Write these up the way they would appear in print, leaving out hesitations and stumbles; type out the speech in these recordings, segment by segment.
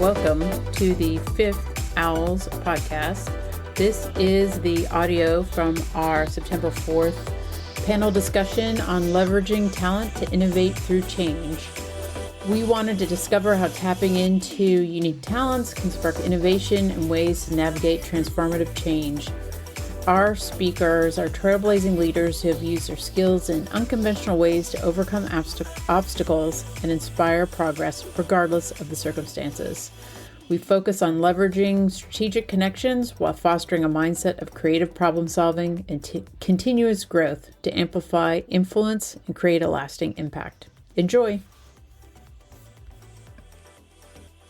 welcome to the fifth OWLS podcast. This is the audio from our September 4th panel discussion on leveraging talent to innovate through change. We wanted to discover how tapping into unique talents can spark innovation and ways to navigate transformative change. Our speakers are trailblazing leaders who have used their skills in unconventional ways to overcome obstacles and inspire progress regardless of the circumstances. We focus on leveraging strategic connections while fostering a mindset of creative problem solving and continuous growth to amplify influence and create a lasting impact. Enjoy!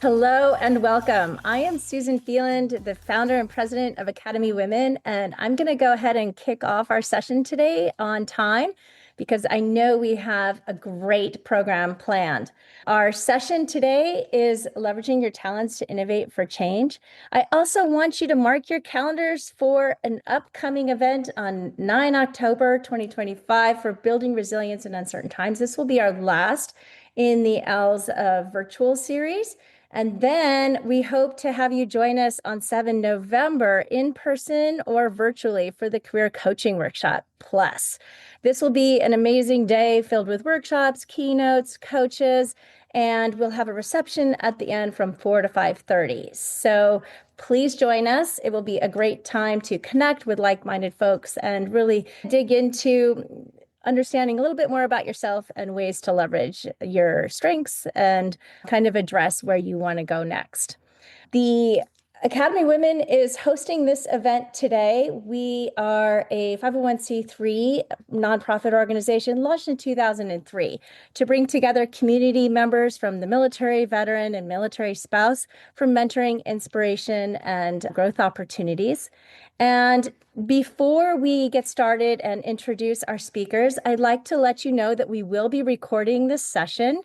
Hello and welcome. I am Susan Feeland, the founder and president of Academy Women, and I'm going to go ahead and kick off our session today on time because I know we have a great program planned. Our session today is leveraging your talents to innovate for change. I also want you to mark your calendars for an upcoming event on 9 October 2025 for building resilience in uncertain times. This will be our last in the OWLS virtual series. And then we hope to have you join us on 7 November in person or virtually for the Career Coaching Workshop Plus. This will be an amazing day filled with workshops, keynotes, coaches, and we'll have a reception at the end from 4 to 5:30. So please join us. It will be a great time to connect with like-minded folks and really dig into understanding a little bit more about yourself and ways to leverage your strengths and kind of address where you want to go next. The Academy Women is hosting this event today. We are a 501c3 nonprofit organization launched in 2003 to bring together community members from the military, veteran, and military spouse for mentoring, inspiration, and growth opportunities. And before we get started and introduce our speakers, I'd like to let you know that we will be recording this session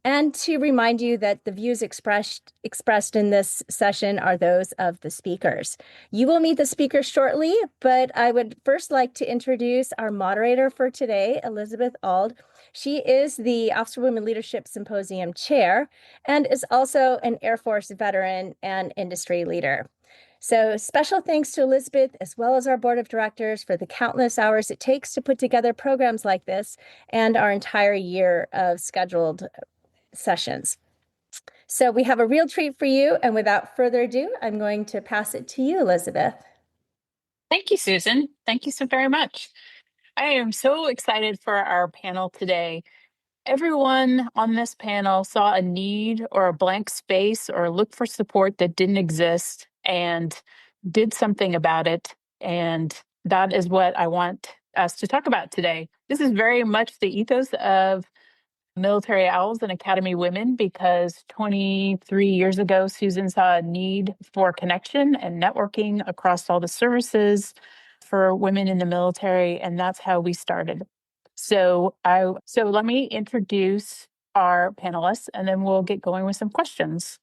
and to remind you that the views expressed in this session are those of the speakers. You will meet the speakers shortly, but I would first like to introduce our moderator for today, Elizabeth Auld. She is the Officer Women Leadership Symposium Chair and is also an Air Force veteran and industry leader. So special thanks to Elizabeth, as well as our board of directors, for the countless hours it takes to put together programs like this and our entire year of scheduled sessions. So we have a real treat for you. And without further ado, I'm going to pass it to you, Elizabeth. Thank you, Susan. Thank you so very much. I am so excited for our panel today. Everyone on this panel saw a need or a blank space or looked for support that didn't exist and did something about it. And that is what I want us to talk about today. This is very much the ethos of Military OWLS and Academy Women because 23 years ago, Susan saw a need for connection and networking across all the services for women in the military, and that's how we started. So let me introduce our panelists, and then we'll get going with some questions.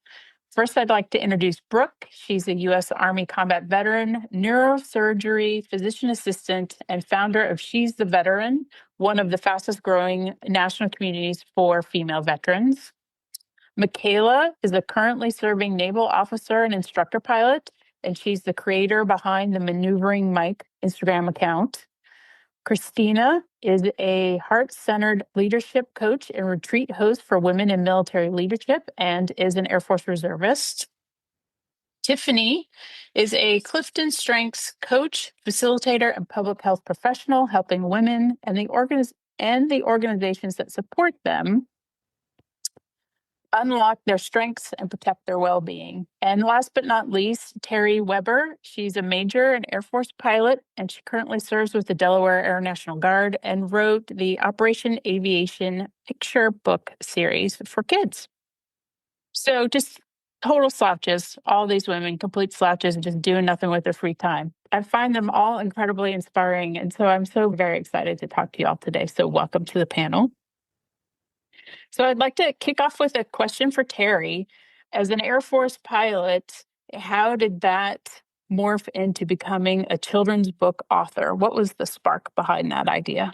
First, I'd like to introduce Brooke. She's a U.S. Army combat veteran, neurosurgery physician assistant, and founder of She's the Veteran, one of the fastest growing national communities for female veterans. Michaela is a currently serving naval officer and instructor pilot, and she's the creator behind the Maneuvering Mike Instagram account. Christina is a heart-centered leadership coach and retreat host for women in military leadership and is an Air Force reservist. Tiffany is a Clifton Strengths coach, facilitator, and public health professional, helping women and the organizations that support them unlock their strengths and protect their well-being. And last but not least, Terry Weber. She's a major and Air Force pilot, and she currently serves with the Delaware Air National Guard and wrote the Operation Aviation picture book series for kids. So just total slouches, all these women, complete slouches, and just doing nothing with their free time. I find them all incredibly inspiring, and so I'm so very excited to talk to you all today. So welcome to the panel. So I'd like to kick off with a question for Terry. As an Air Force pilot, how did that morph into becoming a children's book author? What was the spark behind that idea?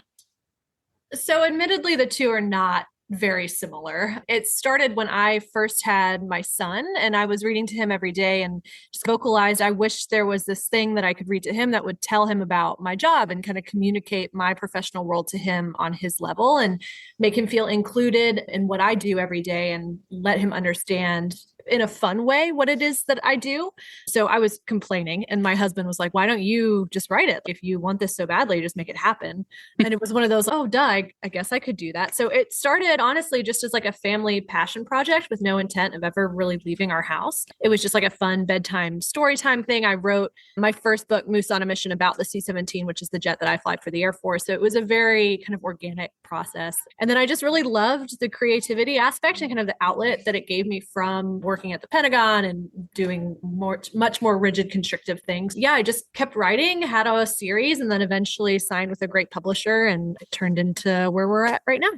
So admittedly, the two are not very similar. It started when I first had my son, and I was reading to him every day and just vocalized, I wish there was this thing that I could read to him that would tell him about my job and kind of communicate my professional world to him on his level and make him feel included in what I do every day and let him understand in a fun way what it is that I do. So I was complaining, and my husband was like, why don't you just write it? If you want this so badly, just make it happen. And it was one of those, oh, duh, I guess I could do that. So it started honestly just as like a family passion project with no intent of ever really leaving our house. It was just like a fun bedtime story time thing. I wrote my first book, Moose on a Mission, about the C-17, which is the jet that I fly for the Air Force. So it was a very kind of organic process. And then I just really loved the creativity aspect and kind of the outlet that it gave me from working at the Pentagon and doing much more rigid, constrictive things. Yeah, I just kept writing, had a series, and then eventually signed with a great publisher, and it turned into where we're at right now.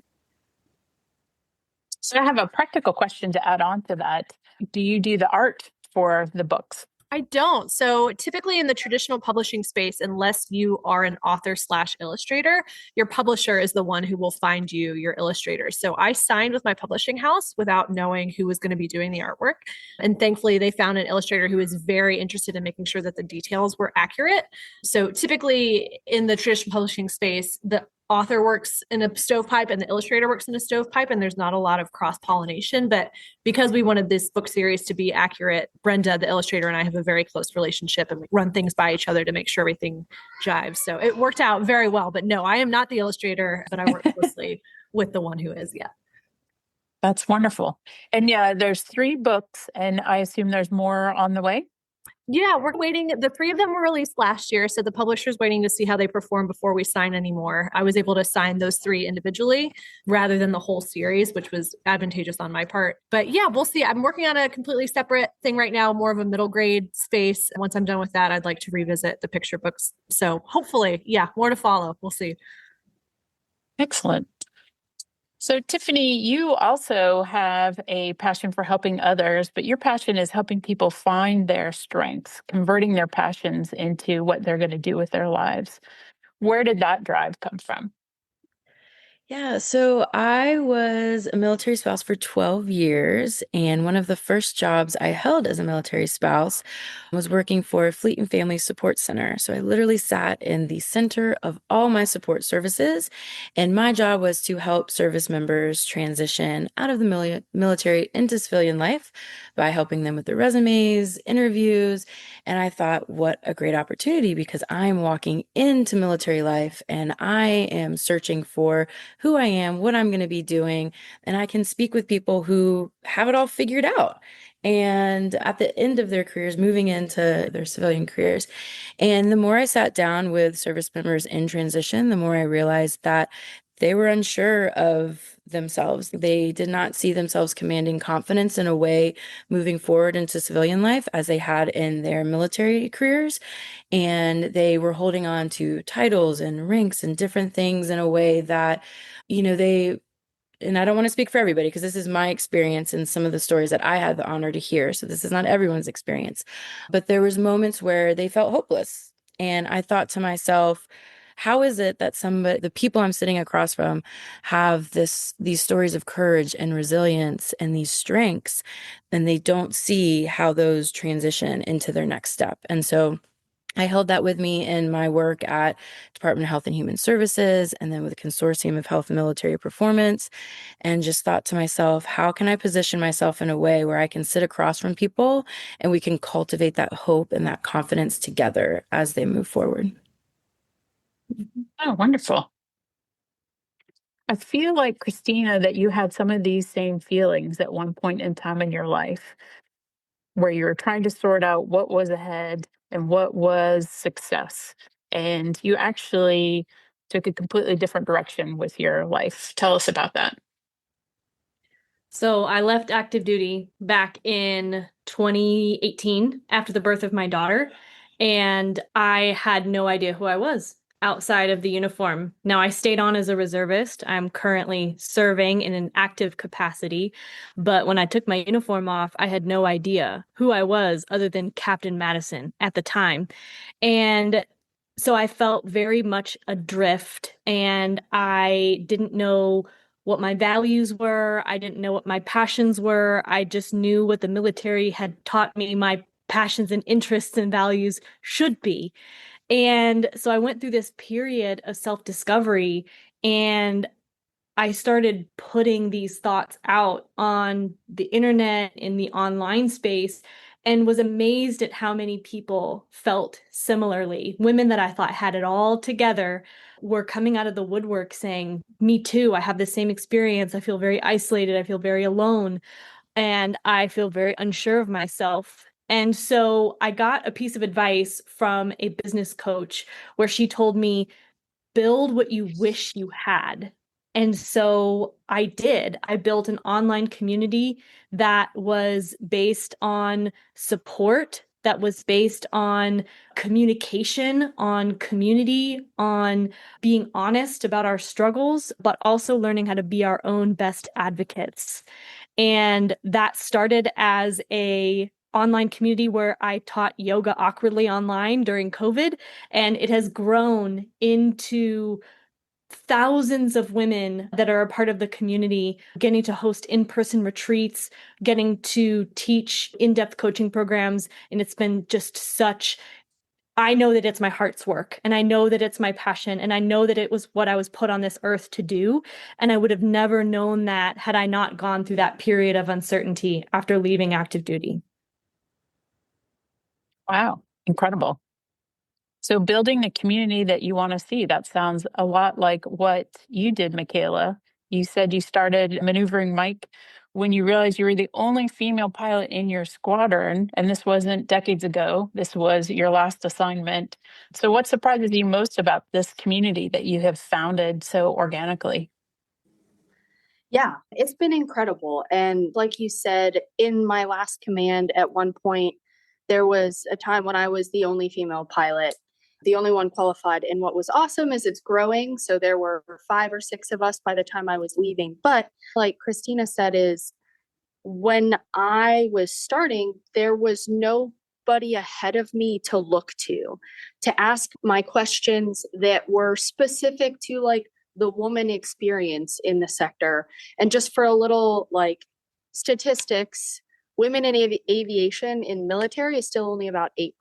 So I have a practical question to add on to that. Do you do the art for the books? I don't. So typically in the traditional publishing space, unless you are an author / illustrator, your publisher is the one who will find you your illustrators. So I signed with my publishing house without knowing who was going to be doing the artwork. And thankfully they found an illustrator who was very interested in making sure that the details were accurate. So typically in the traditional publishing space, the author works in a stovepipe and the illustrator works in a stovepipe, and there's not a lot of cross-pollination. But because we wanted this book series to be accurate, Brenda, the illustrator, and I have a very close relationship, and we run things by each other to make sure everything jives. So it worked out very well. But no, I am not the illustrator, but I work closely with the one who is. Yeah. That's wonderful. And yeah, there's 3 books, and I assume there's more on the way. Yeah, we're waiting. The 3 of them were released last year. So the publisher's waiting to see how they perform before we sign anymore. I was able to sign those 3 individually rather than the whole series, which was advantageous on my part. But yeah, we'll see. I'm working on a completely separate thing right now, more of a middle grade space. Once I'm done with that, I'd like to revisit the picture books. So hopefully, yeah, more to follow. We'll see. Excellent. So, Tiffany, you also have a passion for helping others, but your passion is helping people find their strengths, converting their passions into what they're going to do with their lives. Where did that drive come from? Yeah, so I was a military spouse for 12 years, and one of the first jobs I held as a military spouse was working for Fleet and Family Support Center. So I literally sat in the center of all my support services, and my job was to help service members transition out of the military into civilian life by helping them with their resumes, interviews, and I thought, what a great opportunity, because I'm walking into military life and I am searching for who I am, what I'm going to be doing, and I can speak with people who have it all figured out. And at the end of their careers, moving into their civilian careers. And the more I sat down with service members in transition, the more I realized that they were unsure of themselves. They did not see themselves commanding confidence in a way moving forward into civilian life as they had in their military careers. And they were holding on to titles and ranks and different things in a way that, and I don't want to speak for everybody because this is my experience and some of the stories that I had the honor to hear. So this is not everyone's experience, but there was moments where they felt hopeless. And I thought to myself, how is it that the people I'm sitting across from have these stories of courage and resilience and these strengths, and they don't see how those transition into their next step? And so I held that with me in my work at Department of Health and Human Services, and then with the Consortium of Health and Military Performance, and just thought to myself, how can I position myself in a way where I can sit across from people and we can cultivate that hope and that confidence together as they move forward? Oh, wonderful. I feel like, Christina, that you had some of these same feelings at one point in time in your life where you were trying to sort out what was ahead and what was success. And you actually took a completely different direction with your life. Tell us about that. So I left active duty back in 2018 after the birth of my daughter, and I had no idea who I was outside of the uniform. Now, I stayed on as a reservist. I'm currently serving in an active capacity, but when I took my uniform off, I had no idea who I was other than Captain Mattison at the time. And so I felt very much adrift, and I didn't know what my values were. I didn't know what my passions were. I just knew what the military had taught me my passions and interests and values should be. And so I went through this period of self-discovery, and I started putting these thoughts out on the internet, in the online space, and was amazed at how many people felt similarly. Women that I thought had it all together were coming out of the woodwork saying, me too, I have the same experience. I feel very isolated. I feel very alone. And I feel very unsure of myself. And so I got a piece of advice from a business coach where she told me, build what you wish you had. And so I did. I built an online community that was based on support, that was based on communication, on community, on being honest about our struggles, but also learning how to be our own best advocates. And that started as a online community where I taught yoga awkwardly online during COVID, and it has grown into thousands of women that are a part of the community, getting to host in-person retreats, getting to teach in-depth coaching programs. And it's been just I know that it's my heart's work, and I know that it's my passion, and I know that it was what I was put on this earth to do. And I would have never known that had I not gone through that period of uncertainty after leaving active duty. Wow, incredible. So building the community that you want to see, that sounds a lot like what you did, Michaela. You said you started maneuvering Mike when you realized you were the only female pilot in your squadron, and this wasn't decades ago. This was your last assignment. So what surprises you most about this community that you have founded so organically? Yeah, it's been incredible. And like you said, in my last command, at one point, there was a time when I was the only female pilot, the only one qualified. And what was awesome is it's growing. So there were 5 or 6 of us by the time I was leaving. But like Christina said, is when I was starting, there was nobody ahead of me to look to ask my questions that were specific to like the woman experience in the sector. And just for a little like statistics, women in aviation in military is still only about 8%.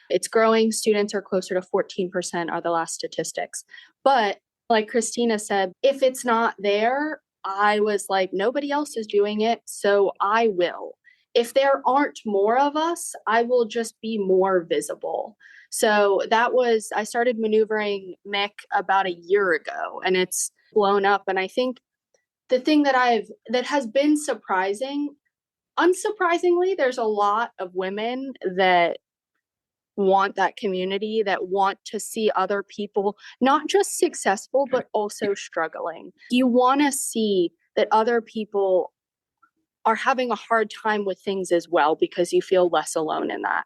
It's growing. Students are closer to 14% are the last statistics. But like Christina said, if it's not there, I was like, nobody else is doing it, so I will. If there aren't more of us, I will just be more visible. So I started maneuvering Mick about a year ago, and it's blown up. And I think the thing that has been surprising, unsurprisingly, there's a lot of women that want that community, that want to see other people not just successful, but also struggling. You want to see that other people are having a hard time with things as well, because you feel less alone in that.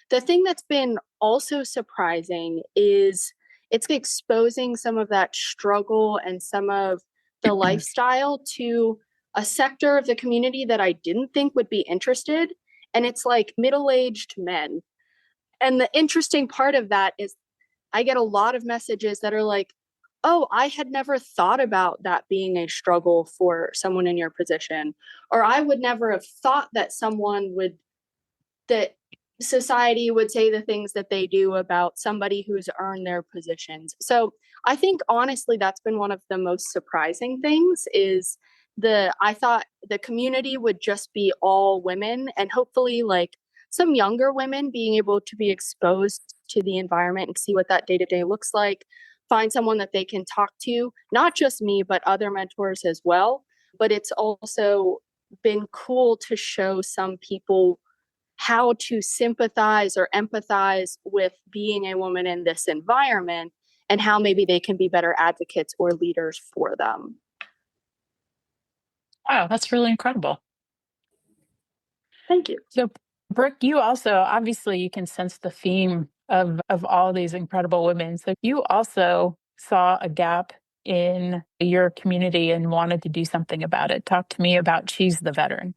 The thing that's been also surprising is it's exposing some of that struggle and some of the lifestyle to a sector of the community that I didn't think would be interested. And it's like middle-aged men. And the interesting part of that is I get a lot of messages that are like, oh, I had never thought about that being a struggle for someone in your position. Or I would never have thought that that society would say the things that they do about somebody who's earned their positions. So I think honestly, that's been one of the most surprising things is I thought the community would just be all women, and hopefully like some younger women being able to be exposed to the environment and see what that day-to-day looks like, find someone that they can talk to, not just me, but other mentors as well. But it's also been cool to show some people how to sympathize or empathize with being a woman in this environment and how maybe they can be better advocates or leaders for them. Wow, that's really incredible. Thank you. So, Brooke, you also, obviously, you can sense the theme of all these incredible women. So you also saw a gap in your community and wanted to do something about it. Talk to me about She's the Veteran.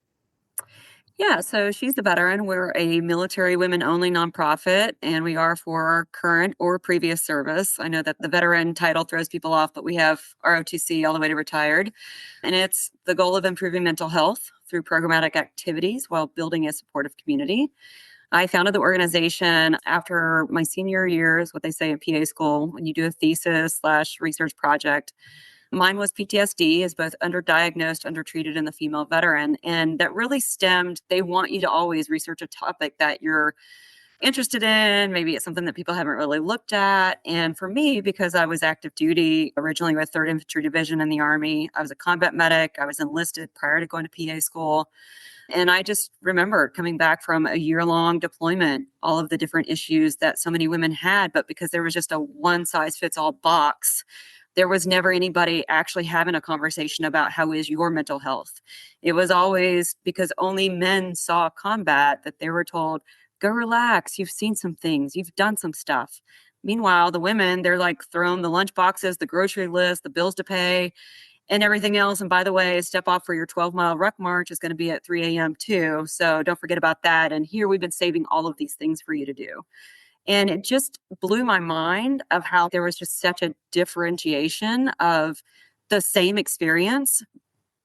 Yeah, so she's the veteran. We're a military women only nonprofit, and we are for current or previous service. I know that the veteran title throws people off, but we have ROTC all the way to retired. And it's the goal of improving mental health through programmatic activities while building a supportive community. I founded the organization after my senior year, is what they say in PA school, when you do a thesis / research project. Mine was PTSD, is both underdiagnosed, undertreated in the female veteran. And that really stemmed, they want you to always research a topic that you're interested in. Maybe it's something that people haven't really looked at. And for me, because I was active duty originally with 3rd Infantry Division in the Army, I was a combat medic. I was enlisted prior to going to PA school. And I just remember coming back from a year-long deployment, all of the different issues that so many women had, but because there was just a one-size-fits-all box, there was never anybody actually having a conversation about how is your mental health. It was always because only men saw combat that they were told, go relax, you've seen some things, you've done some stuff. Meanwhile, the women, they're like thrown the lunch boxes, the grocery list, the bills to pay, and everything else. And by the way, step off for your 12-mile ruck march is going to be at 3 a.m. too. So don't forget about that. And here we've been saving all of these things for you to do. And it just blew my mind of how there was just such a differentiation of the same experience,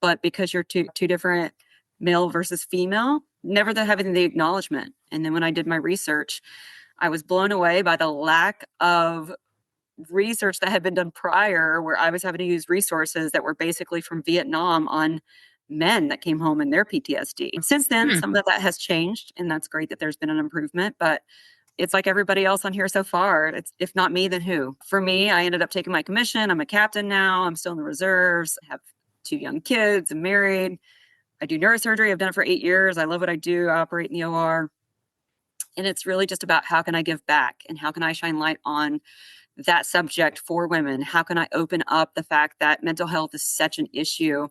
but because you're two different, male versus female, never having the acknowledgement. And then when I did my research, I was blown away by the lack of research that had been done prior, where I was having to use resources that were basically from Vietnam on men that came home and their PTSD. Since then, some of that has changed, and that's great that there's been an improvement, but it's like everybody else on here so far. It's if not me, then who? For me, I ended up taking my commission. I'm a captain now. I'm still in the reserves. I have 2 young kids. I'm married. I do neurosurgery. I've done it for 8 years. I love what I do. I operate in the OR. And it's really just about how can I give back and how can I shine light on that subject for women? How can I open up the fact that mental health is such an issue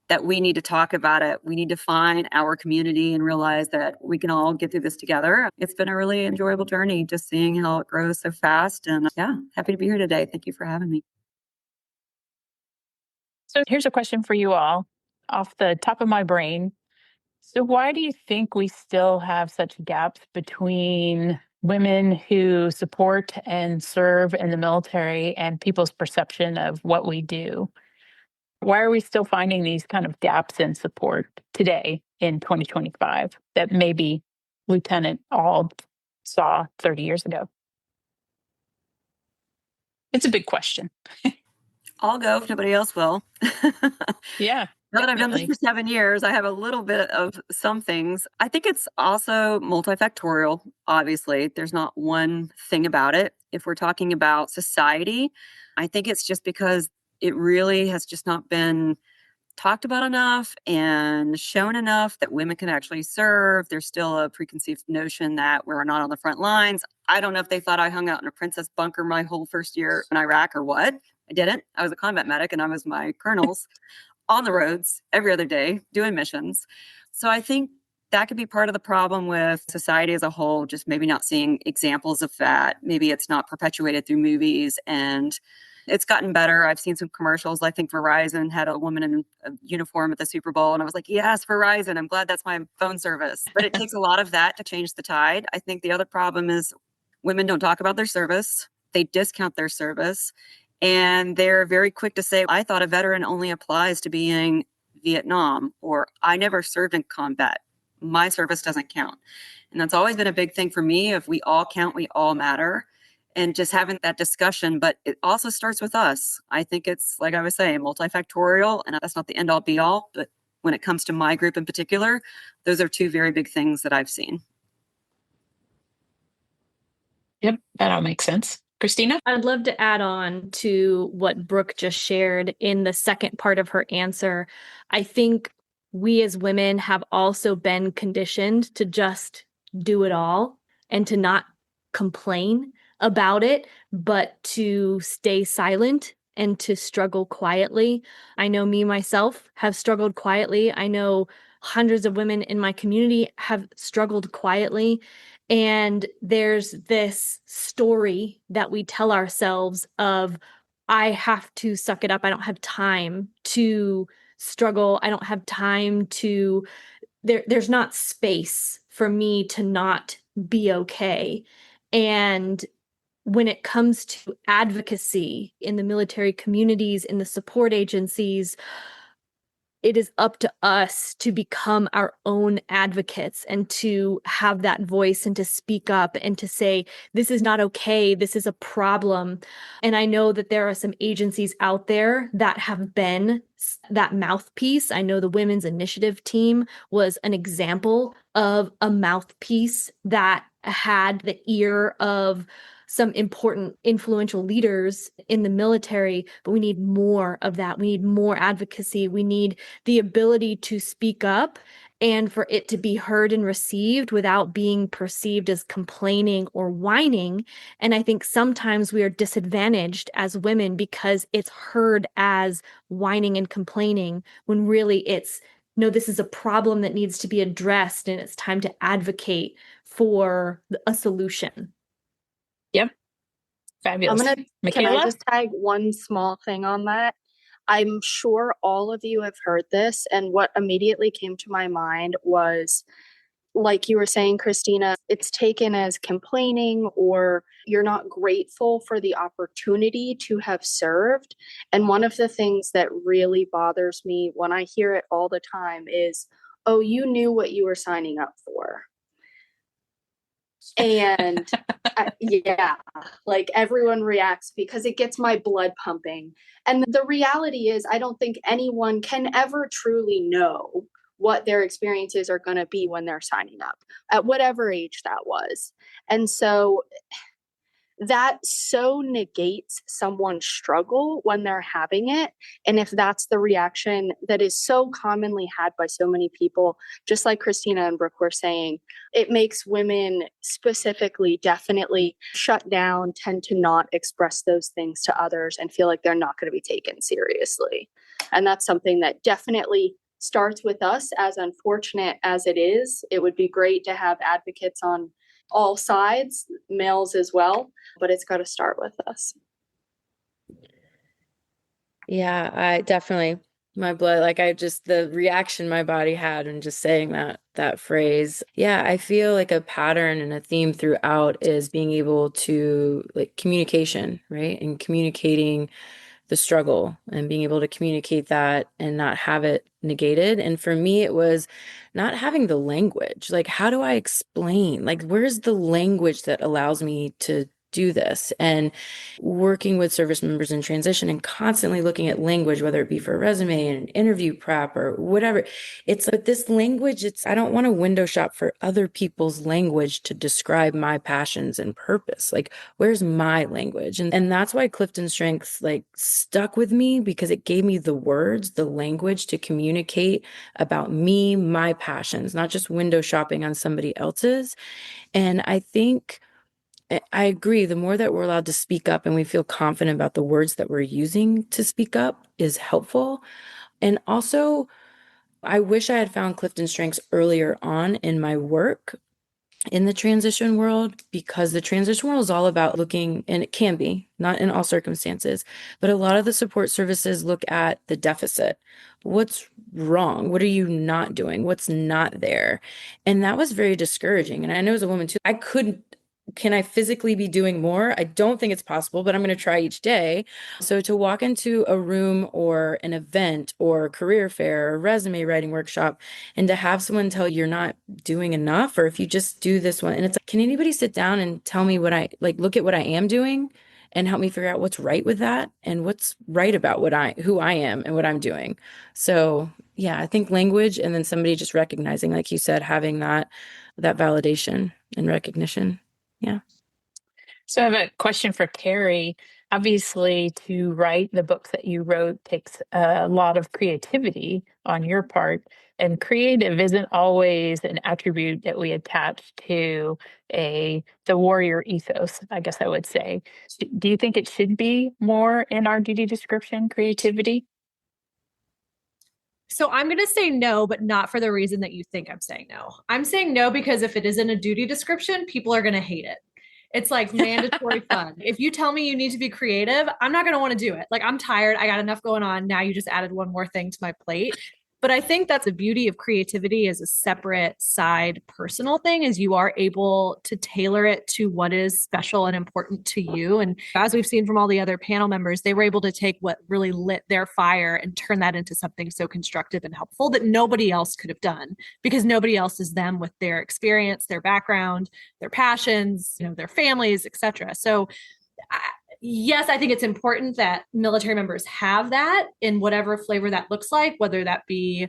that we need to talk about it. We need to find our community and realize that we can all get through this together. It's been a really enjoyable journey, just seeing how it grows so fast. And yeah, happy to be here today. Thank you for having me. So here's a question for you all off the top of my brain. So why do you think we still have such gaps between women who support and serve in the military and people's perception of what we do? Why are we still finding these kind of gaps in support today in 2025 that maybe Lieutenant Ald saw 30 years ago? It's a big question. I'll go if nobody else will. Yeah. Now that I've done this for 7 years, I have a little bit of some things. I think it's also multifactorial, obviously. There's not one thing about it. If we're talking about society, I think it's just because it really has just not been talked about enough and shown enough that women can actually serve. There's still a preconceived notion that we're not on the front lines. I don't know if they thought I hung out in a princess bunker my whole first year in Iraq or what. I didn't. I was a combat medic and I was my colonel's on the roads every other day doing missions. So I think that could be part of the problem with society as a whole, just maybe not seeing examples of that. Maybe it's not perpetuated through movies, and it's gotten better. I've seen some commercials. I think Verizon had a woman in a uniform at the Super Bowl, and I was like, yes, Verizon. I'm glad that's my phone service. But it takes a lot of that to change the tide. I think the other problem is women don't talk about their service. They discount their service. And they're very quick to say, I thought a veteran only applies to being Vietnam, or I never served in combat. My service doesn't count. And that's always been a big thing for me. If we all count, we all matter. And just having that discussion, but it also starts with us. I think it's, like I was saying, multifactorial, and that's not the end all be all. But when it comes to my group in particular, those are 2 very big things that I've seen. Yep, that all makes sense. Christina? I'd love to add on to what Brooke just shared in the second part of her answer. I think we as women have also been conditioned to just do it all and to not complain about it, but to stay silent and to struggle quietly. I know me myself have struggled quietly. I know hundreds of women in my community have struggled quietly. And there's this story that we tell ourselves of, I have to suck it up. I don't have time to struggle. I don't have time to there's not space for me to not be okay. And when it comes to advocacy in the military communities, in the support agencies, it is up to us to become our own advocates and to have that voice and to speak up and to say, this is not okay. This is a problem. And I know that there are some agencies out there that have been that mouthpiece. I know the Women's Initiative team was an example of a mouthpiece that had the ear of some important influential leaders in the military, but we need more of that. We need more advocacy. We need the ability to speak up and for it to be heard and received without being perceived as complaining or whining. And I think sometimes we are disadvantaged as women because it's heard as whining and complaining when really it's, no, this is a problem that needs to be addressed and it's time to advocate for a solution. Yep. Fabulous. Can I Michaela? just tag one small thing on that? I'm sure all of you have heard this, and what immediately came to my mind was, like you were saying, Christina, it's taken as complaining or you're not grateful for the opportunity to have served. And one of the things that really bothers me when I hear it all the time is, oh, you knew what you were signing up for. And yeah, like everyone reacts because it gets my blood pumping. And the reality is, I don't think anyone can ever truly know what their experiences are going to be when they're signing up at whatever age that was. And so that so negates someone's struggle when they're having it. And if that's the reaction that is so commonly had by so many people, just like Christina and Brooke were saying, it makes women specifically definitely shut down, tend to not express those things to others and feel like they're not going to be taken seriously. And that's something that definitely starts with us. As unfortunate as it is, it would be great to have advocates on all sides, males as well, but it's got to start with us. Yeah, I definitely, my blood, like the reaction my body had when just saying that phrase. Yeah, I feel like a pattern and a theme throughout is being able to, like, communication, right? And communicating the struggle and being able to communicate that and not have it negated. And for me, it was not having the language. Like, how do I explain? Like, where's the language that allows me to do this? And working with service members in transition and constantly looking at language, whether it be for a resume and an interview prep or whatever. It's like this language, I don't want to window shop for other people's language to describe my passions and purpose. Like, where's my language? And that's why Clifton Strengths like stuck with me, because it gave me the words, the language to communicate about me, my passions, not just window shopping on somebody else's. And I think I agree. The more that we're allowed to speak up and we feel confident about the words that we're using to speak up is helpful. And also, I wish I had found Clifton Strengths earlier on in my work in the transition world, because the transition world is all about looking, and it can be, not in all circumstances, but a lot of the support services look at the deficit. What's wrong? What are you not doing? What's not there? And that was very discouraging. And I know as a woman too, can I physically be doing more? I don't think it's possible, but I'm going to try each day. So to walk into a room or an event or a career fair or resume writing workshop and to have someone tell you you're not doing enough, or if you just do this one, and it's like, can anybody sit down and tell me look at what I am doing and help me figure out what's right with that and what's right about who I am and what I'm doing. So yeah, I think language, and then somebody just recognizing, like you said, having that validation and recognition. Yeah. So I have a question for Carrie. Obviously, to write the book that you wrote takes a lot of creativity on your part, and creative isn't always an attribute that we attach to the warrior ethos, I guess I would say. Do you think it should be more in our duty description, creativity? So I'm going to say no, but not for the reason that you think I'm saying no. I'm saying no because if it isn't a duty description, people are going to hate it. It's like mandatory fun. If you tell me you need to be creative, I'm not going to want to do it. Like, I'm tired. I got enough going on. Now you just added one more thing to my plate. But I think that's the beauty of creativity as a separate side personal thing, is you are able to tailor it to what is special and important to you. And as we've seen from all the other panel members, they were able to take what really lit their fire and turn that into something so constructive and helpful that nobody else could have done, because nobody else is them with their experience, their background, their passions, their families, etc. So yes, I think it's important that military members have that in whatever flavor that looks like, whether that be,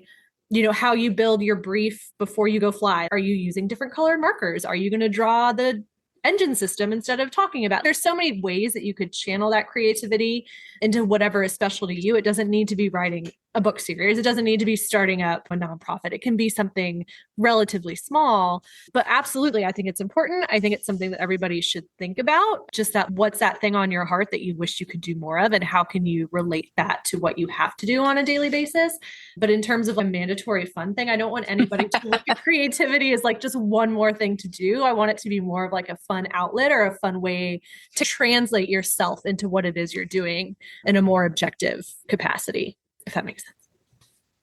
how you build your brief before you go fly. Are you using different colored markers? Are you going to draw the engine system instead of talking about? There's so many ways that you could channel that creativity into whatever is special to you. It doesn't need to be writing a book series. It doesn't need to be starting up a nonprofit. It can be something relatively small, but absolutely, I think it's important. I think it's something that everybody should think about. Just that, what's that thing on your heart that you wish you could do more of, and how can you relate that to what you have to do on a daily basis? But in terms of a mandatory fun thing, I don't want anybody to look at creativity as like just one more thing to do. I want it to be more of like a fun outlet or a fun way to translate yourself into what it is you're doing in a more objective capacity, if that makes sense.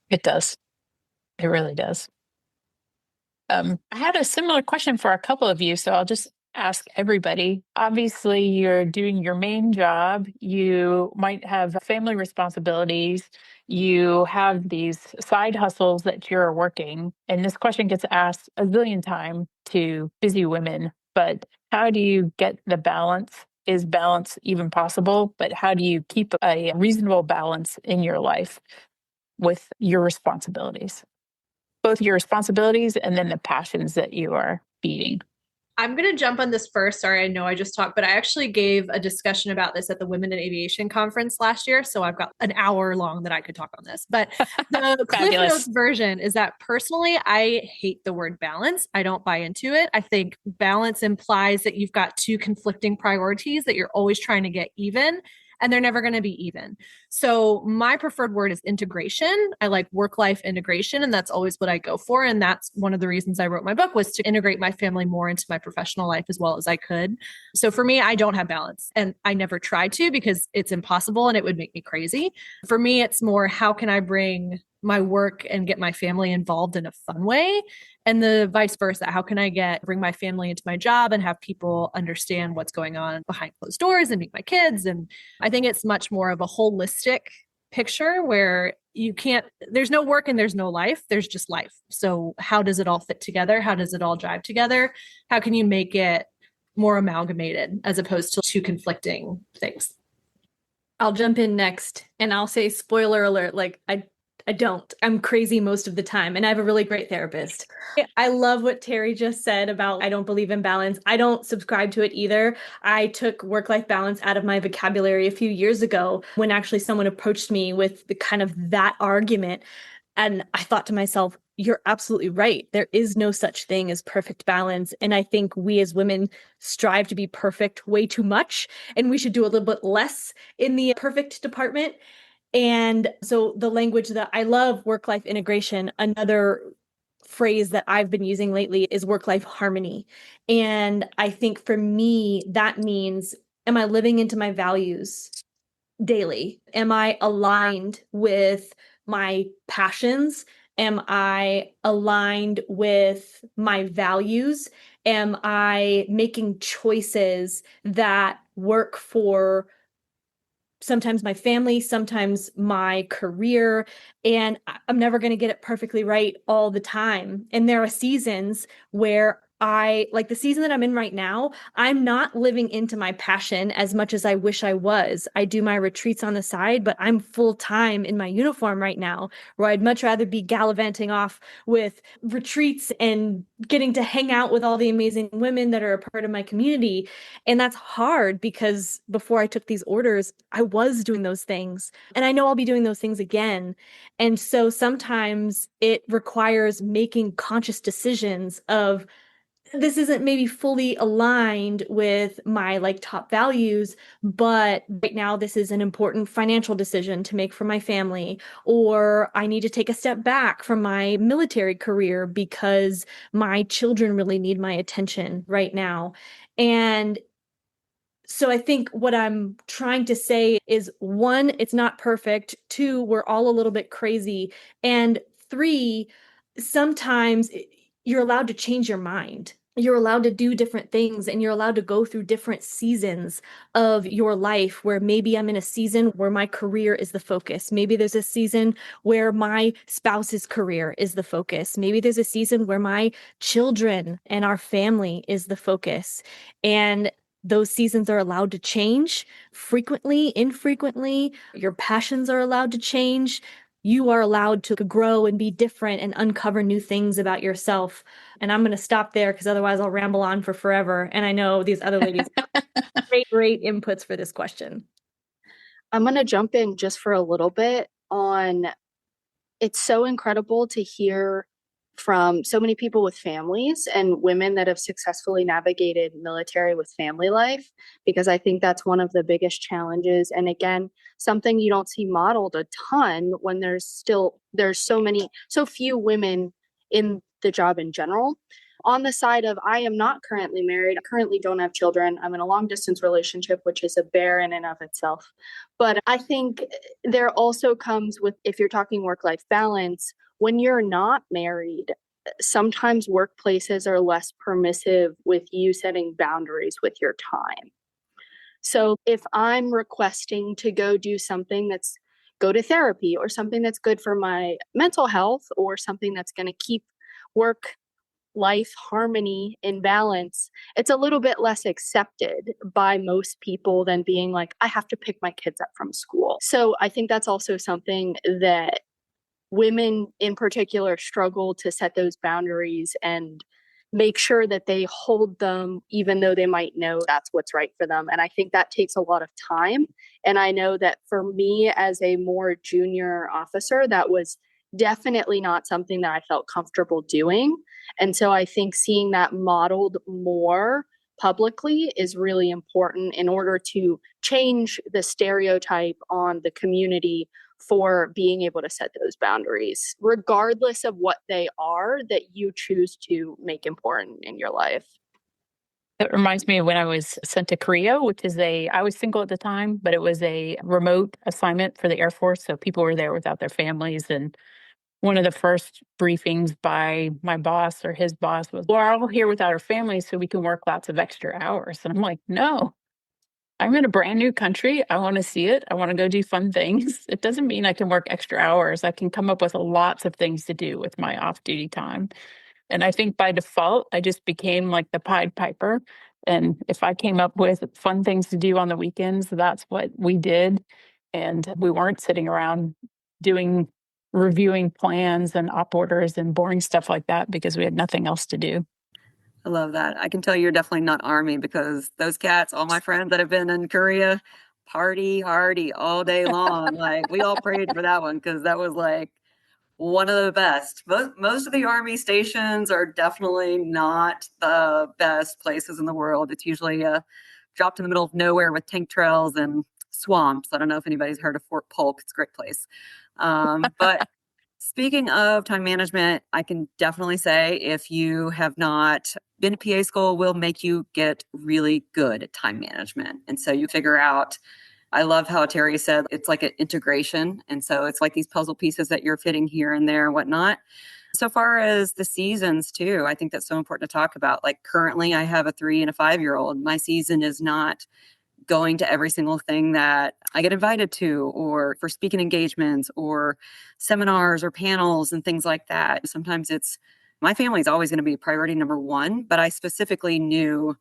It does. It really does. I had a similar question for a couple of you, so I'll just ask everybody. Obviously, you're doing your main job. You might have family responsibilities. You have these side hustles that you're working. And this question gets asked a zillion times to busy women. But how do you get the balance? Is balance even possible? But how do you keep a reasonable balance in your life with your responsibilities? Both your responsibilities and then the passions that you are feeding. I'm going to jump on this first. Sorry, I know I just talked, but I actually gave a discussion about this at the Women in Aviation conference last year. So I've got an hour long that I could talk on this. But the Cliff Notes version is that personally, I hate the word balance. I don't buy into it. I think balance implies that you've got two conflicting priorities that you're always trying to get even, and they're never going to be even. So my preferred word is integration. I like work-life integration, and that's always what I go for. And that's one of the reasons I wrote my book, was to integrate my family more into my professional life as well as I could. So for me, I don't have balance, and I never try to, because it's impossible and it would make me crazy. For me, it's more, how can I bring my work and get my family involved in a fun way? And the vice versa. How can I bring my family into my job and have people understand what's going on behind closed doors and meet my kids? And I think it's much more of a holistic picture where there's no work and there's no life. There's just life. So how does it all fit together? How does it all jive together? How can you make it more amalgamated as opposed to two conflicting things? I'll jump in next and I'll say, spoiler alert, I don't. I'm crazy most of the time, and I have a really great therapist. I love what Terry just said about I don't believe in balance. I don't subscribe to it either. I took work-life balance out of my vocabulary a few years ago when actually someone approached me with the kind of that argument. And I thought to myself, you're absolutely right. There is no such thing as perfect balance. And I think we as women strive to be perfect way too much, and we should do a little bit less in the perfect department. And so the language that I love, work-life integration, another phrase that I've been using lately is work-life harmony. And I think for me, that means, am I living into my values daily? Am I aligned with my passions? Am I aligned with my values? Am I making choices that work for sometimes my family, sometimes my career, and I'm never going to get it perfectly right all the time. And there are seasons where like the season that I'm in right now, I'm not living into my passion as much as I wish I was. I do my retreats on the side, but I'm full time in my uniform right now, where I'd much rather be gallivanting off with retreats and getting to hang out with all the amazing women that are a part of my community. And that's hard, because before I took these orders, I was doing those things, and I know I'll be doing those things again. And so sometimes it requires making conscious decisions of, this isn't maybe fully aligned with my top values, but right now this is an important financial decision to make for my family, or I need to take a step back from my military career because my children really need my attention right now. And so I think what I'm trying to say is, one, it's not perfect. Two, we're all a little bit crazy. And 3, sometimes you're allowed to change your mind. You're allowed to do different things, and you're allowed to go through different seasons of your life where maybe I'm in a season where my career is the focus. Maybe there's a season where my spouse's career is the focus. Maybe there's a season where my children and our family is the focus. And those seasons are allowed to change frequently, infrequently. Your passions are allowed to change. You are allowed to grow and be different and uncover new things about yourself. And I'm going to stop there because otherwise I'll ramble on for forever. And I know these other ladies have great inputs for this question. I'm going to jump in just for a little bit on, it's so incredible to hear from so many people with families and women that have successfully navigated military with family life, because I think that's one of the biggest challenges. And again, something you don't see modeled a ton when there's so few women in the job in general. On the side of, I am not currently married, I currently don't have children. I'm in a long distance relationship, which is a bear in and of itself. But I think there also comes with, if you're talking work-life balance, when you're not married, sometimes workplaces are less permissive with you setting boundaries with your time. So if I'm requesting to go do something go to therapy, or something that's good for my mental health, or something that's going to keep work life harmony in balance, it's a little bit less accepted by most people than being like, I have to pick my kids up from school. So I think that's also something that women in particular struggle to set those boundaries and make sure that they hold them, even though they might know that's what's right for them. And I think that takes a lot of time. And I know that for me as a more junior officer, that was definitely not something that I felt comfortable doing. And so I think seeing that modeled more publicly is really important in order to change the stereotype on the community for being able to set those boundaries, regardless of what they are that you choose to make important in your life. It reminds me of when I was sent to Korea, I was single at the time, but it was a remote assignment for the Air Force. So people were there without their families. And one of the first briefings by my boss or his boss was, we're all here without our families so we can work lots of extra hours. And I'm like, no, I'm in a brand new country. I want to see it. I want to go do fun things. It doesn't mean I can work extra hours. I can come up with lots of things to do with my off-duty time. And I think by default, I just became like the Pied Piper. And if I came up with fun things to do on the weekends, that's what we did. And we weren't sitting around reviewing plans and op orders and boring stuff like that because we had nothing else to do. I love that. I can tell you're definitely not Army, because those cats, all my friends that have been in Korea, party hardy all day long. Like, we all prayed for that one because that was like one of the best. Most of the Army stations are definitely not the best places in the world. It's usually dropped in the middle of nowhere with tank trails and swamps. I don't know if anybody's heard of Fort Polk. It's a great place. But speaking of time management, I can definitely say if you have not been to PA school, will make you get really good at time management. And so you figure out, I love how Terry said it's like an integration. And so it's like these puzzle pieces that you're fitting here and there and whatnot. So far as the seasons too, I think that's so important to talk about. Like, currently I have a 3 and a 5-year-old. My season is not going to every single thing that I get invited to, or for speaking engagements or seminars or panels and things like that. Sometimes it's, my family is always going to be priority number one, but I specifically knew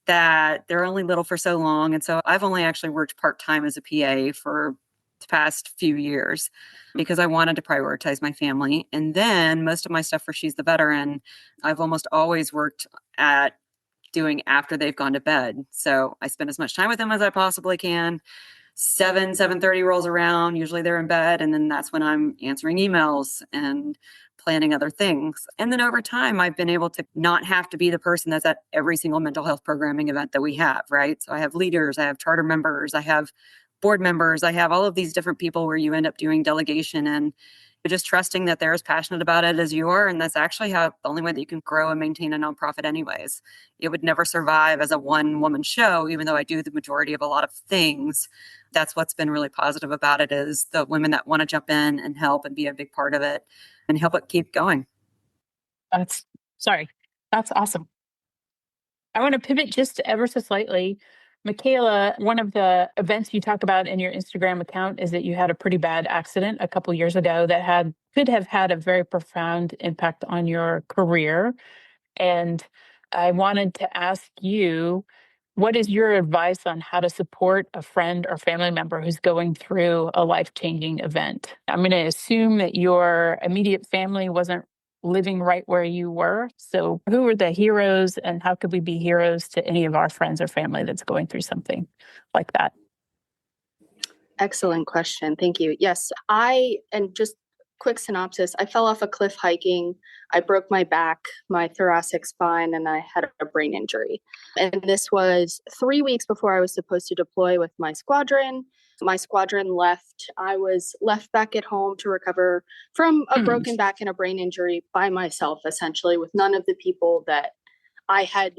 that they're only little for so long. And so I've only actually worked part-time as a PA for the past few years because I wanted to prioritize my family. And then most of my stuff for She's the Veteran, I've almost always worked at doing after they've gone to bed. So I spend as much time with them as I possibly can. 7:30 rolls around. Usually they're in bed. And then that's when I'm answering emails and planning other things. And then over time, I've been able to not have to be the person that's at every single mental health programming event that we have, right? So I have leaders, I have charter members, I have board members, I have all of these different people where you end up doing delegation and just trusting that they're as passionate about it as you are. And that's actually the only way that you can grow and maintain a nonprofit anyways. It would never survive as a one-woman show, even though I do the majority of a lot of things. That's what's been really positive about it, is the women that want to jump in and help and be a big part of it. and help it keep going. That's awesome. I want to pivot just ever so slightly. Michaela, one of the events you talk about in your Instagram account is that you had a pretty bad accident a couple years ago that could have had a very profound impact on your career. And I wanted to ask you, what is your advice on how to support a friend or family member who's going through a life-changing event? I'm going to assume that your immediate family wasn't living right where you were. So who were the heroes, and how could we be heroes to any of our friends or family that's going through something like that? Excellent question. Thank you. Yes, and just quick synopsis, I fell off a cliff hiking. I broke my back, my thoracic spine, and I had a brain injury. And this was 3 weeks before I was supposed to deploy with my squadron. My squadron left. I was left back at home to recover from a broken back and a brain injury by myself, essentially, with none of the people that I had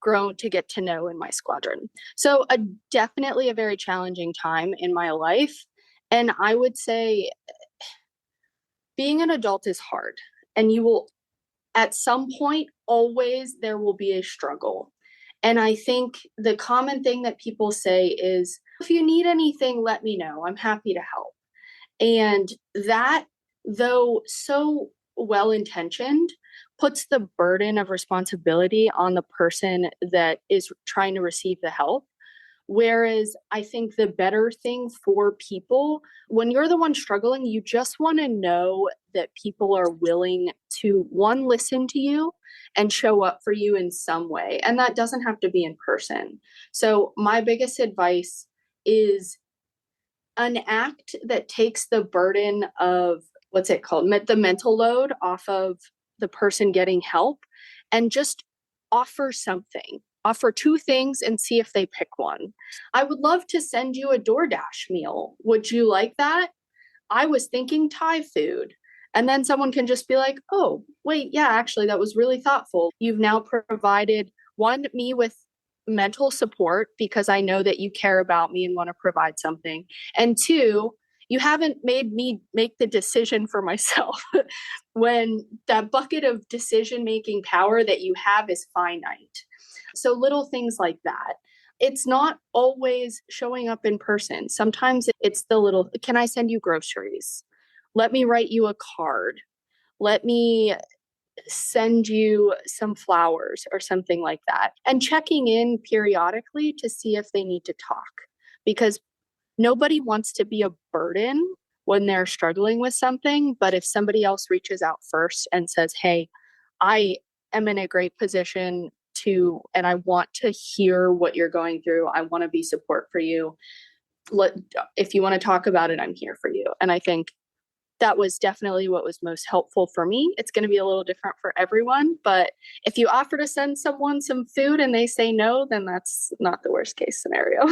grown to get to know in my squadron. So definitely a very challenging time in my life. And I would say being an adult is hard, and you will, at some point, always there will be a struggle. And I think the common thing that people say is, if you need anything, let me know. I'm happy to help. And that, though so well-intentioned, puts the burden of responsibility on the person that is trying to receive the help. Whereas I think the better thing for people, when you're the one struggling, you just want to know that people are willing to, one, listen to you and show up for you in some way. And that doesn't have to be in person. So my biggest advice is an act that takes the burden of, what's it called, the mental load off of the person getting help, and just offer something. Offer two things and see if they pick one. I would love to send you a DoorDash meal. Would you like that? I was thinking Thai food. And then someone can just be like, oh, wait, yeah, actually, that was really thoughtful. You've now provided, one, me with mental support because I know that you care about me and want to provide something. And two, you haven't made me make the decision for myself when that bucket of decision-making power that you have is finite. So little things like that. It's not always showing up in person. Sometimes it's the little, can I send you groceries? Let me write you a card. Let me send you some flowers or something like that. And checking in periodically to see if they need to talk. Because nobody wants to be a burden when they're struggling with something. But if somebody else reaches out first and says, hey, I am in a great position and I want to hear what you're going through. I want to be support for you. If you want to talk about it, I'm here for you. And I think that was definitely what was most helpful for me. It's going to be a little different for everyone, but if you offer to send someone some food and they say no, then that's not the worst case scenario.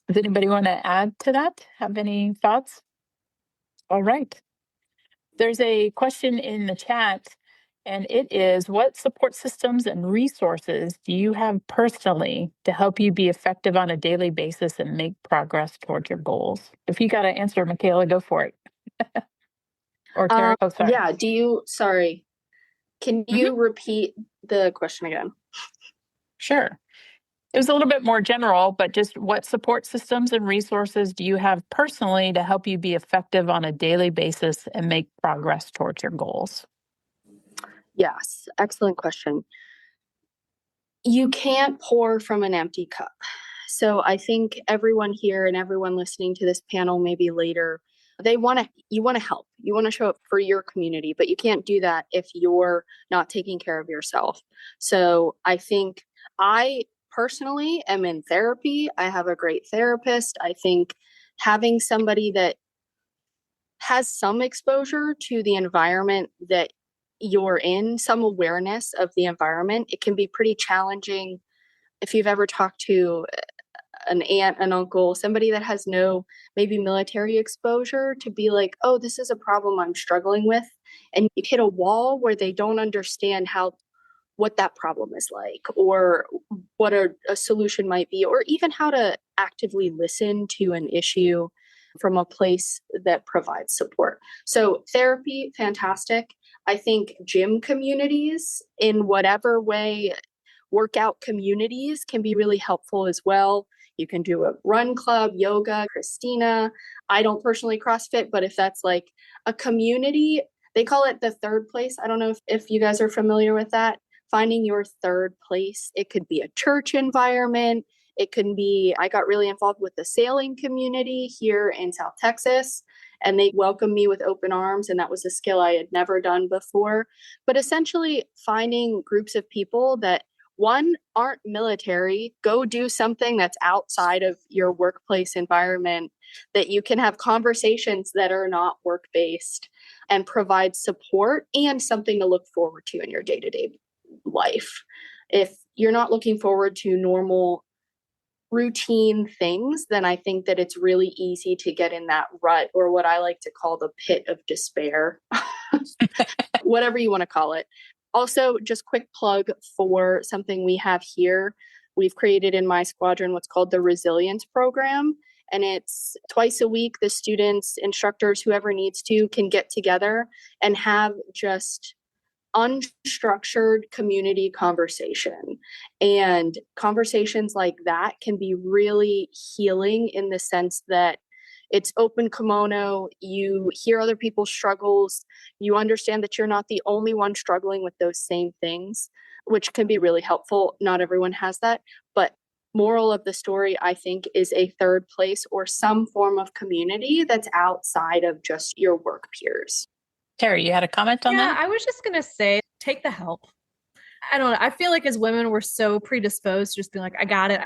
Does anybody want to add to that? Have any thoughts? All right. There's a question in the chat, and it is, what support systems and resources do you have personally to help you be effective on a daily basis and make progress towards your goals? If you got to answer, Michaela, go for it. Or Terry. Sorry. Yeah. Can you repeat the question again? Sure. It was a little bit more general, but just what support systems and resources do you have personally to help you be effective on a daily basis and make progress towards your goals? Yes, excellent question. You can't pour from an empty cup. So I think everyone here and everyone listening to this panel, maybe later, you want to help. You want to show up for your community, but you can't do that if you're not taking care of yourself. So I think I personally am in therapy. I have a great therapist. I think having somebody that has some exposure to the environment that you're in, some awareness of the environment, it can be pretty challenging. If you've ever talked to an aunt, an uncle, somebody that has no maybe military exposure, to be like, oh, this is a problem I'm struggling with. And you hit a wall where they don't understand what that problem is like, or what a solution might be, or even how to actively listen to an issue. from a place that provides support. So therapy, fantastic. I think gym communities in whatever way, workout communities can be really helpful as well. You can do a run club, yoga, Christina. I don't personally CrossFit, but if that's like a community, they call it the third place. I don't know if you guys are familiar with that. Finding your third place. It could be a church environment. It can be, I got really involved with the sailing community here in South Texas, and they welcomed me with open arms. And that was a skill I had never done before. But essentially finding groups of people that, one, aren't military, go do something that's outside of your workplace environment, that you can have conversations that are not work-based and provide support and something to look forward to in your day-to-day life. If you're not looking forward to normal routine things, then I think that it's really easy to get in that rut, or what I like to call the pit of despair, whatever you want to call it. Also, just quick plug for something we have here. We've created in my squadron what's called the Resilience Program. And it's twice a week, the students, instructors, whoever needs to, can get together and have just unstructured community conversation. And conversations like that can be really healing in the sense that it's open kimono. You hear other people's struggles. You understand that you're not the only one struggling with those same things, which can be really helpful. Not everyone has that. But moral of the story, I think, is a third place or some form of community that's outside of just your work peers. Terry, you had a comment on that? I was just going to say, take the help. I don't know. I feel like as women, we're so predisposed to just being like, I got it.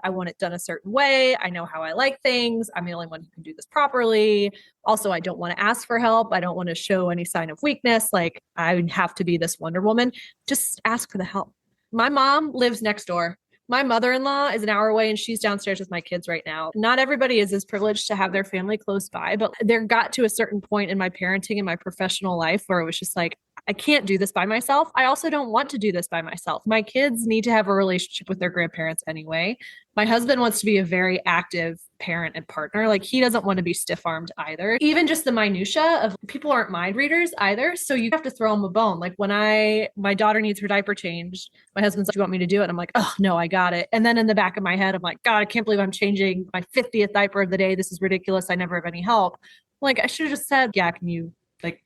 I want it done a certain way. I know how I like things. I'm the only one who can do this properly. Also, I don't want to ask for help. I don't want to show any sign of weakness. Like, I have to be this Wonder Woman. Just ask for the help. My mom lives next door. My mother-in-law is an hour away and she's downstairs with my kids right now. Not everybody is as privileged to have their family close by, but there got to a certain point in my parenting and my professional life where it was just like, I can't do this by myself. I also don't want to do this by myself. My kids need to have a relationship with their grandparents anyway. My husband wants to be a very active parent and partner. Like, he doesn't want to be stiff-armed either. Even just the minutia of people aren't mind readers either. So you have to throw them a bone. Like, when my daughter needs her diaper changed, my husband's like, "Do you want me to do it?" I'm like, "Oh no, I got it." And then in the back of my head, I'm like, "God, I can't believe I'm changing my 50th diaper of the day. This is ridiculous. I never have any help." Like, I should have just said, "Yeah, can you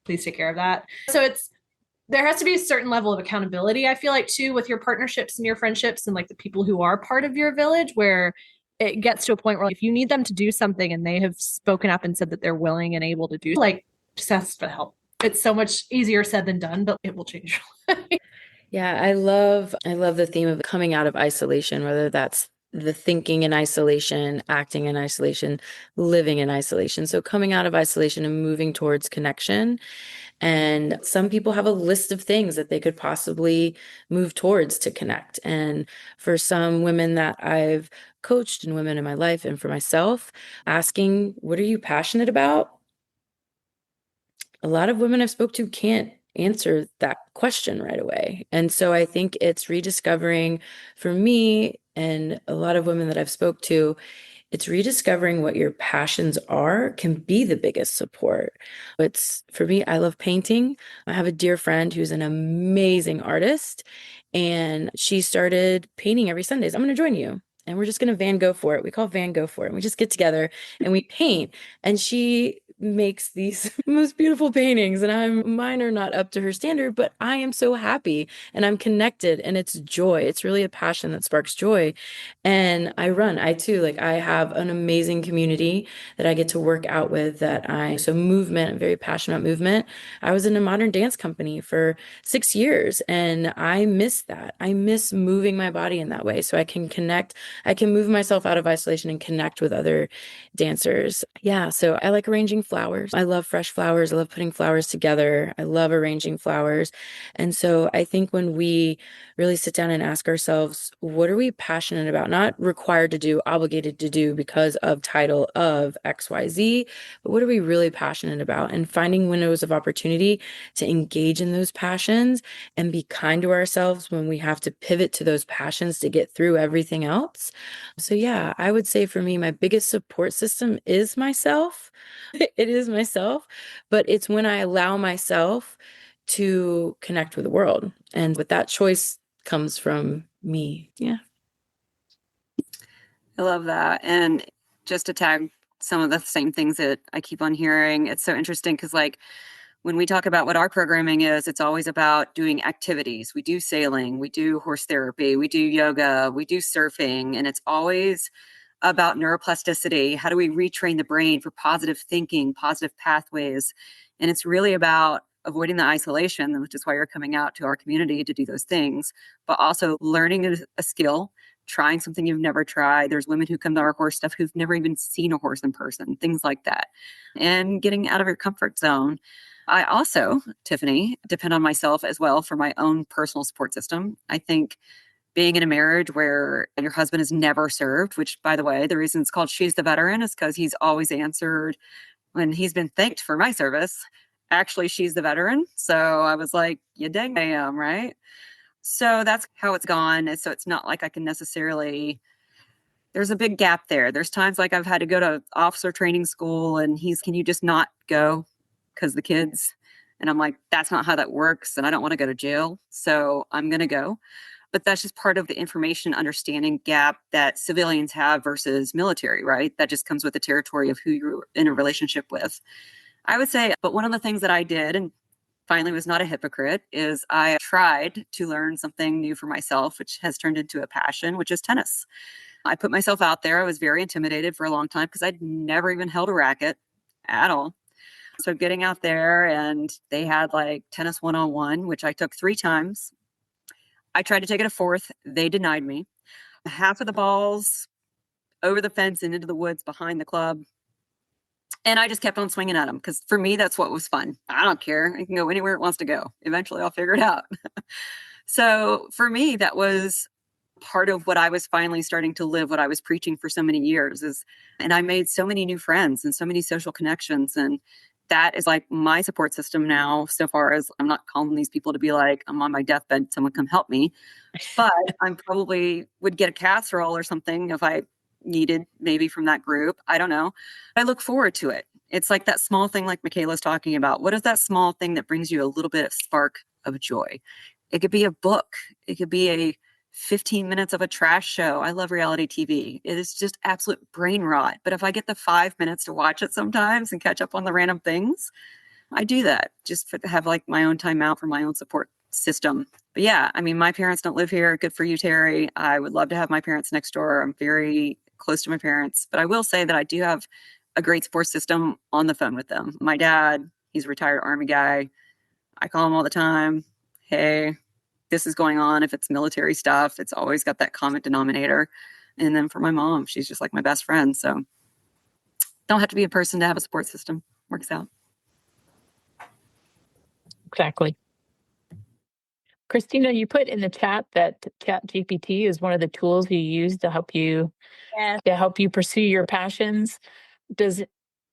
please take care of that?" So there has to be a certain level of accountability, I feel like, too, with your partnerships and your friendships and the people who are part of your village, where it gets to a point where if you need them to do something and they have spoken up and said that they're willing and able to do, just ask for help. It's so much easier said than done, but it will change your life. Yeah, I love the theme of coming out of isolation, whether that's the thinking in isolation, acting in isolation, living in isolation. So coming out of isolation and moving towards connection. And some people have a list of things that they could possibly move towards to connect. And for some women that I've coached and women in my life and for myself, asking, what are you passionate about? A lot of women I've spoke to can't answer that question right away. And so I think it's rediscovering, for me and a lot of women that I've spoke to, it's rediscovering what your passions are can be the biggest support. It's, for me, I love painting. I have a dear friend who's an amazing artist, and she started painting every Sundays. I'm going to join you. And we're just going to Van Gogh for it. We call Van Gogh for it. And we just get together and we paint. And she makes these most beautiful paintings, and mine are not up to her standard, but I am so happy and I'm connected, and it's joy. It's really a passion that sparks joy. And I too, I have an amazing community that I get to work out with so movement, I'm very passionate about movement. I was in a modern dance company for 6 years, and I miss that. I miss moving my body in that way so I can connect. I can move myself out of isolation and connect with other dancers. Yeah. So I like arranging flowers. I love fresh flowers. I love putting flowers together. I love arranging flowers. And so I think when we really sit down and ask ourselves, what are we passionate about? Not required to do, obligated to do because of title of XYZ, but what are we really passionate about? And finding windows of opportunity to engage in those passions and be kind to ourselves when we have to pivot to those passions to get through everything else. So yeah, I would say for me, my biggest support system is myself. It is myself, but it's when I allow myself to connect with the world. And with that choice comes from me. Yeah. I love that. And just to tag some of the same things that I keep on hearing, it's so interesting because, like, when we talk about what our programming is, it's always about doing activities. We do sailing, we do horse therapy, we do yoga, we do surfing, and it's always about neuroplasticity. How do we retrain the brain for positive thinking, positive pathways? And it's really about avoiding the isolation, which is why you're coming out to our community to do those things, but also learning a skill, trying something you've never tried. There's women who come to our horse stuff who've never even seen a horse in person, things like that, and getting out of your comfort zone. I also, Tiffany, depend on myself as well for my own personal support system. I think being in a marriage where your husband has never served, which, by the way, the reason it's called She's the Veteran is because he's always answered when he's been thanked for my service. Actually, she's the veteran. So I was like, you dang I am, right? So that's how it's gone. And so it's not like I can necessarily, there's a big gap there. There's times like I've had to go to officer training school and can you just not go because the kids, and I'm like, that's not how that works. And I don't want to go to jail. So I'm going to go. But that's just part of the information understanding gap that civilians have versus military, right? That just comes with the territory of who you're in a relationship with. I would say, but one of the things that I did and finally was not a hypocrite is I tried to learn something new for myself, which has turned into a passion, which is tennis. I put myself out there. I was very intimidated for a long time because I'd never even held a racket at all. So getting out there, and they had like tennis 101, which I took 3 times. I tried to take it a 4th. They denied me. Half of the balls over the fence and into the woods behind the club. And I just kept on swinging at them because for me, that's what was fun. I don't care. It can go anywhere it wants to go. Eventually, I'll figure it out. So for me, that was part of what I was finally starting to live, what I was preaching for so many years and I made so many new friends and so many social connections. And that is like my support system now, so far as I'm not calling these people to be like, I'm on my deathbed, someone come help me. But I'm probably would get a casserole or something if I needed, maybe from that group. I don't know. I look forward to it. It's like that small thing like Michaela's talking about. What is that small thing that brings you a little bit of spark of joy? It could be a book. It could be a 15 minutes of a trash show. I love reality TV. It is just absolute brain rot. But if I get the 5 minutes to watch it sometimes and catch up on the random things, I do that just to have like my own time out for my own support system. But yeah, I mean, my parents don't live here. Good for you, Terry. I would love to have my parents next door. I'm very close to my parents, but I will say that I do have a great support system on the phone with them. My dad, he's a retired Army guy. I call him all the time. Hey, this is going on. If it's military stuff, it's always got that common denominator. And then for my mom, she's just like my best friend. So don't have to be a person to have a support system. Works out. Exactly. Christina, you put in the chat that Chat GPT is one of the tools you use to help you pursue your passions.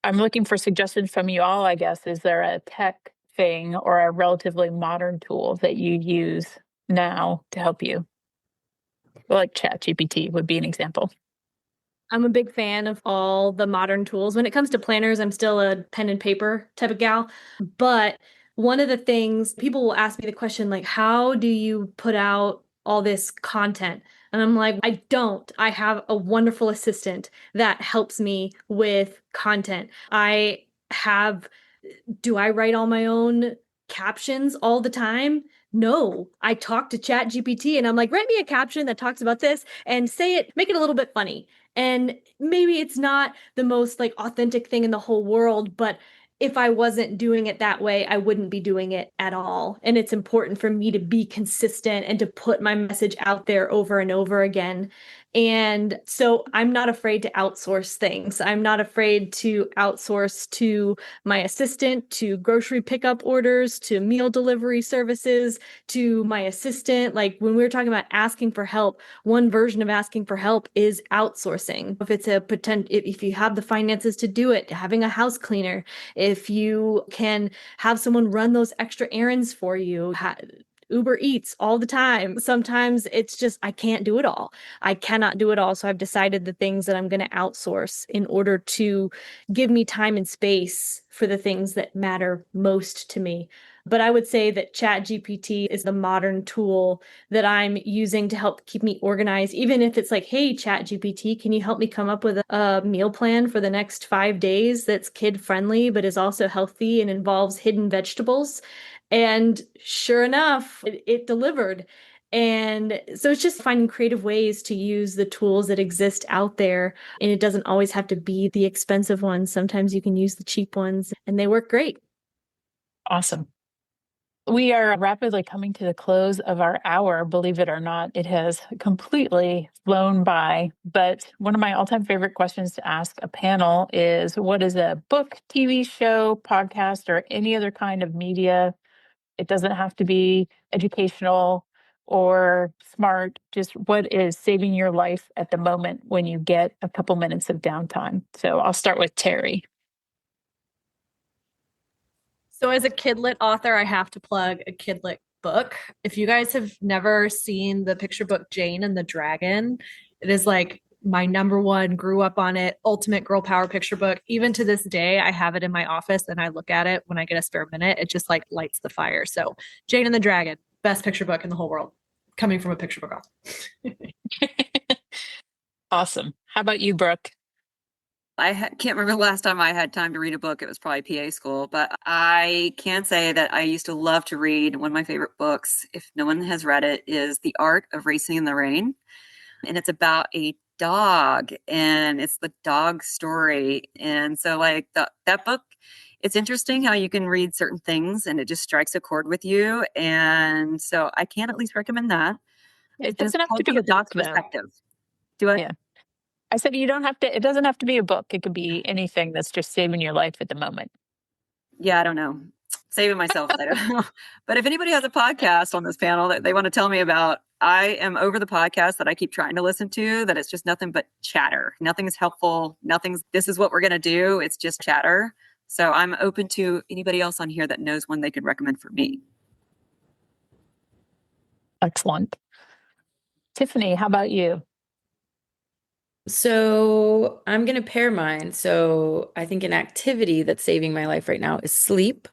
I'm looking for suggestions from you all, I guess. Is there a tech thing or a relatively modern tool that you use now to help you? Well, like Chat GPT would be an example. I'm a big fan of all the modern tools. When it comes to planners, I'm still a pen and paper type of gal. But one of the things people will ask me the question, like, how do you put out all this content? And I'm like, I don't. I have a wonderful assistant that helps me with content. Do I write all my own captions all the time? No, I talk to Chat GPT and I'm like, write me a caption that talks about this and make it a little bit funny. And maybe it's not the most like authentic thing in the whole world, but if I wasn't doing it that way, I wouldn't be doing it at all. And it's important for me to be consistent and to put my message out there over and over again. And so I'm not afraid to outsource things. I'm not afraid to outsource to my assistant, to grocery pickup orders, to meal delivery services, to my assistant. Like when we were talking about asking for help, one version of asking for help is outsourcing. If it's a potential, if you have the finances to do it, having a house cleaner, if you can have someone run those extra errands for you, Uber Eats all the time. Sometimes it's just, I can't do it all. I cannot do it all. So I've decided the things that I'm going to outsource in order to give me time and space for the things that matter most to me. But I would say that ChatGPT is the modern tool that I'm using to help keep me organized. Even if it's like, hey, ChatGPT, can you help me come up with a meal plan for the next 5 days that's kid friendly, but is also healthy and involves hidden vegetables? And sure enough, it delivered. And so it's just finding creative ways to use the tools that exist out there. And it doesn't always have to be the expensive ones. Sometimes you can use the cheap ones and they work great. Awesome. We are rapidly coming to the close of our hour. Believe it or not, it has completely flown by. But one of my all-time favorite questions to ask a panel is, what is a book, TV show, podcast, or any other kind of media? It doesn't have to be educational or smart, just what is saving your life at the moment when you get a couple minutes of downtime. So I'll start with Terry. So as a kidlit author, I have to plug a kidlit book. If you guys have never seen the picture book Jane and the Dragon, it is like my number one, grew up on it, ultimate girl power picture book. Even to this day, I have it in my office and I look at it when I get a spare minute. It just like lights the fire. So Jane and the Dragon, best picture book in the whole world, coming from a picture book author. Awesome. How about you, Brooke? I can't remember the last time I had time to read a book. It was probably PA school, but I can say that I used to love to read. One of my favorite books, if no one has read it, is The Art of Racing in the Rain. And it's about a dog, and it's the dog story. And so like that book, it's interesting how you can read certain things and it just strikes a chord with you. And so I can at least recommend that. It doesn't have to Called be From a a Dog's book, though. Perspective. Do I? Yeah. I said you don't have to, it doesn't have to be a book. It could be anything that's just saving your life at the moment. Yeah, I don't know. Saving myself, I don't know. But if anybody has a podcast on this panel that they want to tell me about, I am over the podcast that I keep trying to listen to, that it's just nothing but chatter. Nothing's helpful. This is what we're going to do. It's just chatter. So I'm open to anybody else on here that knows one they could recommend for me. Excellent. Tiffany, how about you? So I'm going to pair mine. So I think an activity that's saving my life right now is sleep.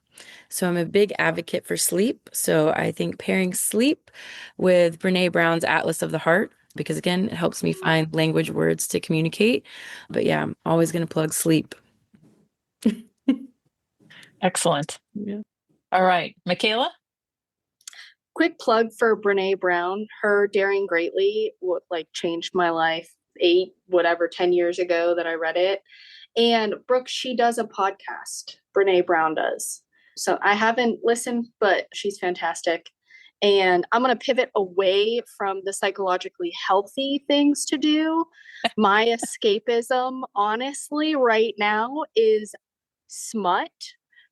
So I'm a big advocate for sleep. So I think pairing sleep with Brene Brown's Atlas of the Heart, because again, it helps me find language words to communicate. But yeah, I'm always going to plug sleep. Excellent. Yeah. All right. Michaela? Quick plug for Brene Brown. Her Daring Greatly changed my life 10 years ago that I read it. And Brooke, she does a podcast. Brene Brown does. So I haven't listened, but she's fantastic. And I'm going to pivot away from the psychologically healthy things to do. My escapism, honestly, right now is smut.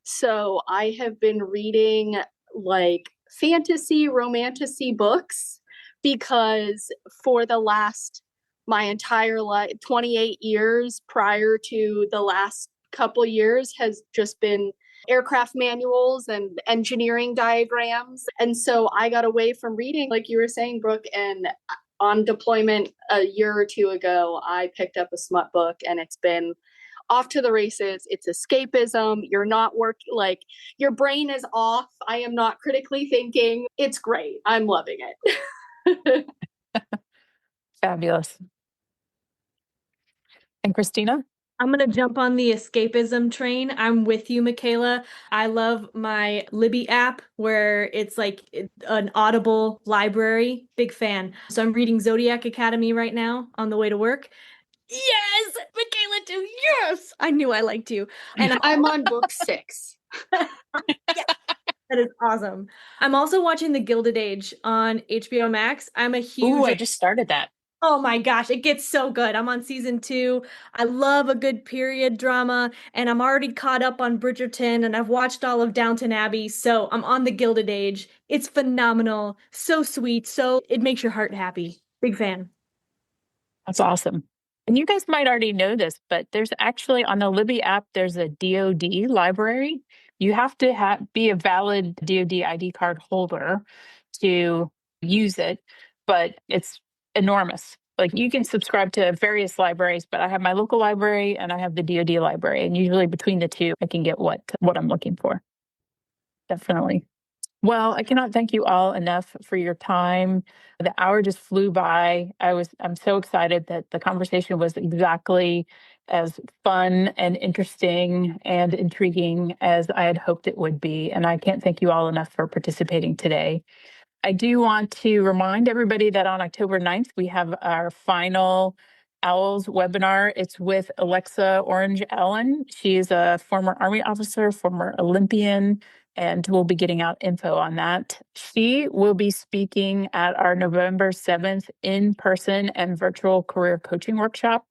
So I have been reading like fantasy, romantasy books because for the last my entire life, 28 years prior to the last couple years has just been aircraft manuals and engineering diagrams. And so I got away from reading, like you were saying, Brooke, and on deployment a year or two ago, I picked up a smut book and it's been off to the races. It's escapism. You're not working, like your brain is off. I am not critically thinking. It's great. I'm loving it. Fabulous. And Christina? I'm going to jump on the escapism train. I'm with you, Michaela. I love my Libby app where it's like an Audible library. Big fan. So I'm reading Zodiac Academy right now on the way to work. Yes, Michaela too. Yes, I knew I liked you. And I'm on book 6. Yeah, that is awesome. I'm also watching The Gilded Age on HBO Max. I'm a huge. Ooh, I just started that. Oh my gosh, it gets so good. I'm on season 2. I love a good period drama, and I'm already caught up on Bridgerton, and I've watched all of Downton Abbey, so I'm on the Gilded Age. It's phenomenal, so sweet, so it makes your heart happy. Big fan. That's awesome. And you guys might already know this, but there's actually on the Libby app, there's a DoD library. You have to be a valid DoD ID card holder to use it, but it's enormous. Like you can subscribe to various libraries, but I have my local library and I have the DoD library, and usually between the two, I can get what I'm looking for. Definitely. Well, I cannot thank you all enough for your time. The hour just flew by. I'm so excited that the conversation was exactly as fun and interesting and intriguing as I had hoped it would be. And I can't thank you all enough for participating today. I do want to remind everybody that on October 9th, we have our final OWLS webinar. It's with Alexa Orange Allen. She is a former Army officer, former Olympian, and we'll be getting out info on that. She will be speaking at our November 7th in-person and virtual career coaching workshop.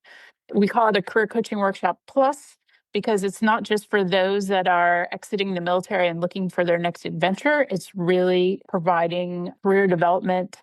We call it a career coaching workshop plus, because it's not just for those that are exiting the military and looking for their next adventure. It's really providing career development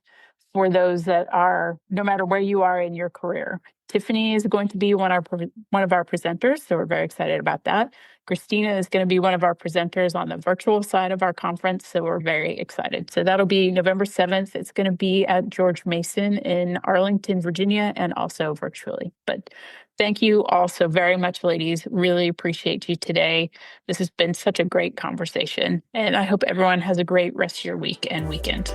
for those that are, no matter where you are in your career. Tiffany is going to be one of our presenters, so we're very excited about that. Christina is going to be one of our presenters on the virtual side of our conference, so we're very excited. So that'll be November 7th. It's going to be at George Mason in Arlington, Virginia, and also virtually. But thank you all so very much, ladies. Really appreciate you today. This has been such a great conversation, and I hope everyone has a great rest of your week and weekend.